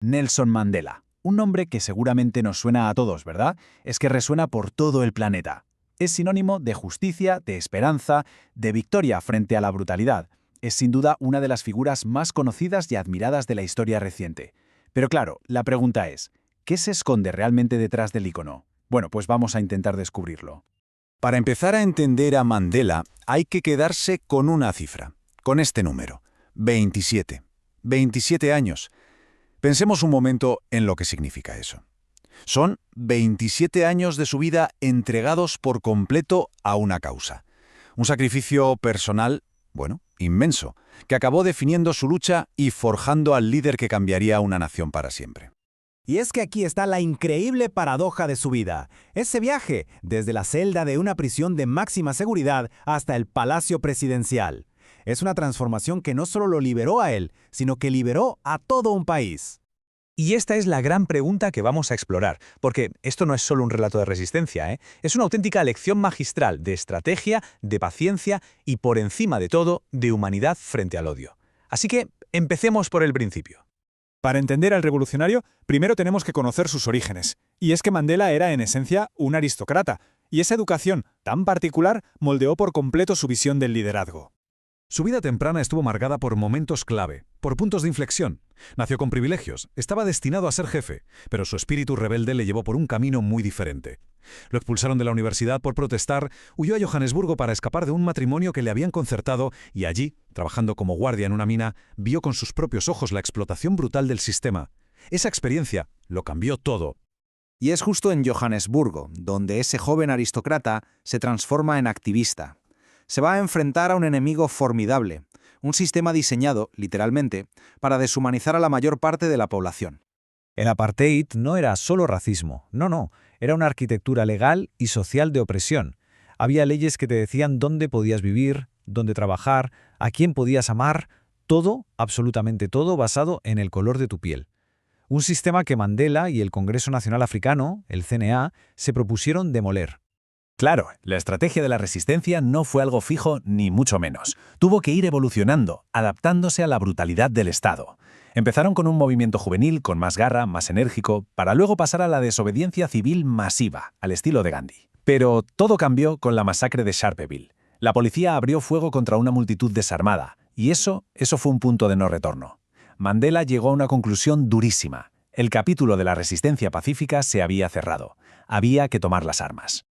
Nelson Mandela. Un nombre que seguramente nos suena a todos, ¿verdad? Es que resuena por todo el planeta. Es sinónimo de justicia, de esperanza, de victoria frente a la brutalidad. Es sin duda una de las figuras más conocidas y admiradas de la historia reciente. Pero claro, la pregunta es, ¿qué se esconde realmente detrás del ícono? Bueno, pues vamos a intentar descubrirlo. Para empezar a entender a Mandela, hay que quedarse con una cifra, con este número, 27. 27 años. Pensemos un momento en lo que significa eso. Son 27 años de su vida entregados por completo a una causa. Un sacrificio personal, inmenso, que acabó definiendo su lucha y forjando al líder que cambiaría una nación para siempre. Y es que aquí está la increíble paradoja de su vida. Ese viaje, desde la celda de una prisión de máxima seguridad hasta el palacio presidencial. Es una transformación que no solo lo liberó a él, sino que liberó a todo un país. Y esta es la gran pregunta que vamos a explorar, porque esto no es solo un relato de resistencia, es una auténtica lección magistral de estrategia, de paciencia y, por encima de todo, de humanidad frente al odio. Así que, empecemos por el principio. Para entender al revolucionario, primero tenemos que conocer sus orígenes. Y es que Mandela era, en esencia, un aristócrata, y esa educación tan particular moldeó por completo su visión del liderazgo. Su vida temprana estuvo marcada por momentos clave, por puntos de inflexión. Nació con privilegios, estaba destinado a ser jefe, pero su espíritu rebelde le llevó por un camino muy diferente. Lo expulsaron de la universidad por protestar, huyó a Johannesburgo para escapar de un matrimonio que le habían concertado y allí, trabajando como guardia en una mina, vio con sus propios ojos la explotación brutal del sistema. Esa experiencia lo cambió todo. Y es justo en Johannesburgo, donde ese joven aristócrata se transforma en activista. Se va a enfrentar a un enemigo formidable, un sistema diseñado, literalmente, para deshumanizar a la mayor parte de la población. El apartheid no era solo racismo, no, era una arquitectura legal y social de opresión. Había leyes que te decían dónde podías vivir, dónde trabajar, a quién podías amar, todo, absolutamente todo, basado en el color de tu piel. Un sistema que Mandela y el Congreso Nacional Africano, el CNA, se propusieron demoler. Claro, la estrategia de la resistencia no fue algo fijo ni mucho menos. Tuvo que ir evolucionando, adaptándose a la brutalidad del Estado. Empezaron con un movimiento juvenil con más garra, más enérgico, para luego pasar a la desobediencia civil masiva, al estilo de Gandhi. Pero todo cambió con la masacre de Sharpeville. La policía abrió fuego contra una multitud desarmada, y eso fue un punto de no retorno. Mandela llegó a una conclusión durísima. El capítulo de la resistencia pacífica se había cerrado. Había que tomar las armas.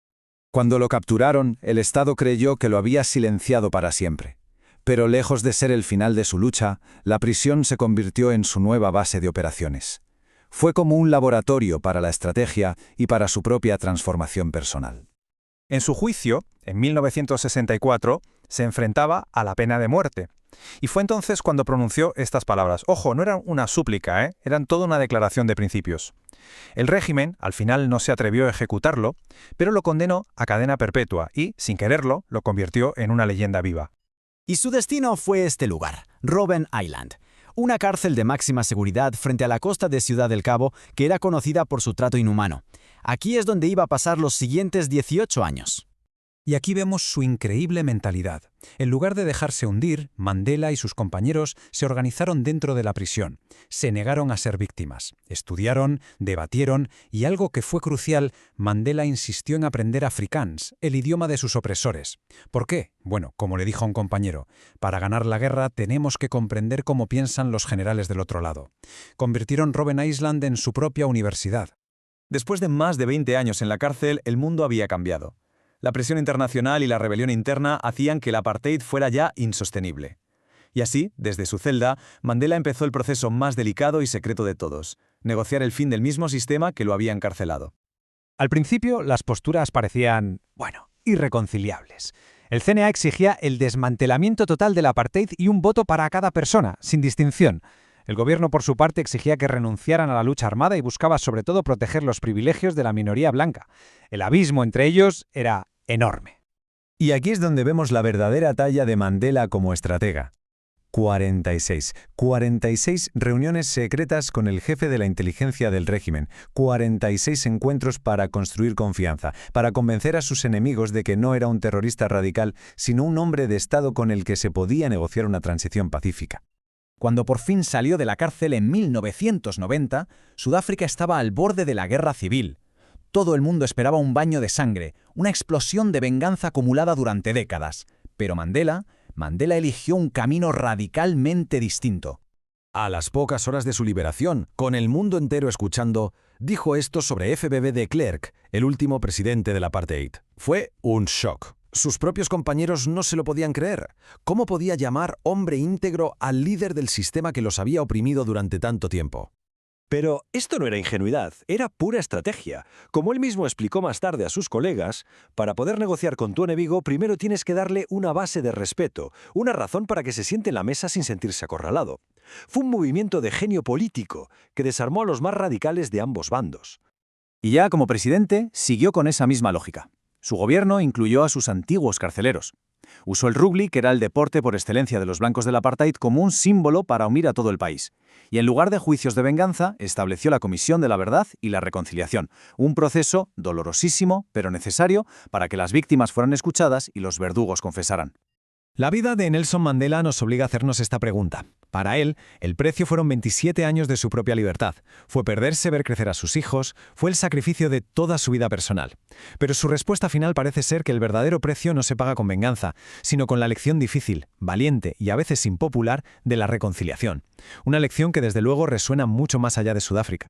Cuando lo capturaron, el Estado creyó que lo había silenciado para siempre. Pero lejos de ser el final de su lucha, la prisión se convirtió en su nueva base de operaciones. Fue como un laboratorio para la estrategia y para su propia transformación personal. En su juicio, en 1964, se enfrentaba a la pena de muerte. Y fue entonces cuando pronunció estas palabras. Ojo, no eran una súplica, eran toda una declaración de principios. El régimen, al final, no se atrevió a ejecutarlo, pero lo condenó a cadena perpetua y, sin quererlo, lo convirtió en una leyenda viva. Y su destino fue este lugar, Robben Island, una cárcel de máxima seguridad frente a la costa de Ciudad del Cabo que era conocida por su trato inhumano. Aquí es donde iba a pasar los siguientes 18 años. Y aquí vemos su increíble mentalidad. En lugar de dejarse hundir, Mandela y sus compañeros se organizaron dentro de la prisión. Se negaron a ser víctimas. Estudiaron, debatieron y algo que fue crucial, Mandela insistió en aprender afrikáans, el idioma de sus opresores. ¿Por qué? Bueno, como le dijo a un compañero, para ganar la guerra tenemos que comprender cómo piensan los generales del otro lado. Convirtieron Robben Island en su propia universidad. Después de más de 20 años en la cárcel, el mundo había cambiado. La presión internacional y la rebelión interna hacían que el apartheid fuera ya insostenible. Y así, desde su celda, Mandela empezó el proceso más delicado y secreto de todos, negociar el fin del mismo sistema que lo había encarcelado. Al principio, las posturas parecían, irreconciliables. El CNA exigía el desmantelamiento total del apartheid y un voto para cada persona, sin distinción. El gobierno, por su parte, exigía que renunciaran a la lucha armada y buscaba sobre todo proteger los privilegios de la minoría blanca. El abismo entre ellos era enorme. Y aquí es donde vemos la verdadera talla de Mandela como estratega. 46 reuniones secretas con el jefe de la inteligencia del régimen, 46 encuentros para construir confianza, para convencer a sus enemigos de que no era un terrorista radical, sino un hombre de Estado con el que se podía negociar una transición pacífica. Cuando por fin salió de la cárcel en 1990, Sudáfrica estaba al borde de la guerra civil. Todo el mundo esperaba un baño de sangre, una explosión de venganza acumulada durante décadas. Pero Mandela eligió un camino radicalmente distinto. A las pocas horas de su liberación, con el mundo entero escuchando, dijo esto sobre F.B.B. de Klerk, el último presidente del apartheid. Fue un shock. Sus propios compañeros no se lo podían creer. ¿Cómo podía llamar hombre íntegro al líder del sistema que los había oprimido durante tanto tiempo? Pero esto no era ingenuidad, era pura estrategia. Como él mismo explicó más tarde a sus colegas, para poder negociar con tu enemigo, primero tienes que darle una base de respeto, una razón para que se siente en la mesa sin sentirse acorralado. Fue un movimiento de genio político que desarmó a los más radicales de ambos bandos. Y ya como presidente, siguió con esa misma lógica. Su gobierno incluyó a sus antiguos carceleros. Usó el rugby, que era el deporte por excelencia de los blancos del apartheid, como un símbolo para unir a todo el país. Y en lugar de juicios de venganza, estableció la Comisión de la Verdad y la Reconciliación, un proceso dolorosísimo, pero necesario, para que las víctimas fueran escuchadas y los verdugos confesaran. La vida de Nelson Mandela nos obliga a hacernos esta pregunta. Para él, el precio fueron 27 años de su propia libertad. Fue perderse ver crecer a sus hijos, fue el sacrificio de toda su vida personal. Pero su respuesta final parece ser que el verdadero precio no se paga con venganza, sino con la lección difícil, valiente y a veces impopular de la reconciliación. Una lección que desde luego resuena mucho más allá de Sudáfrica.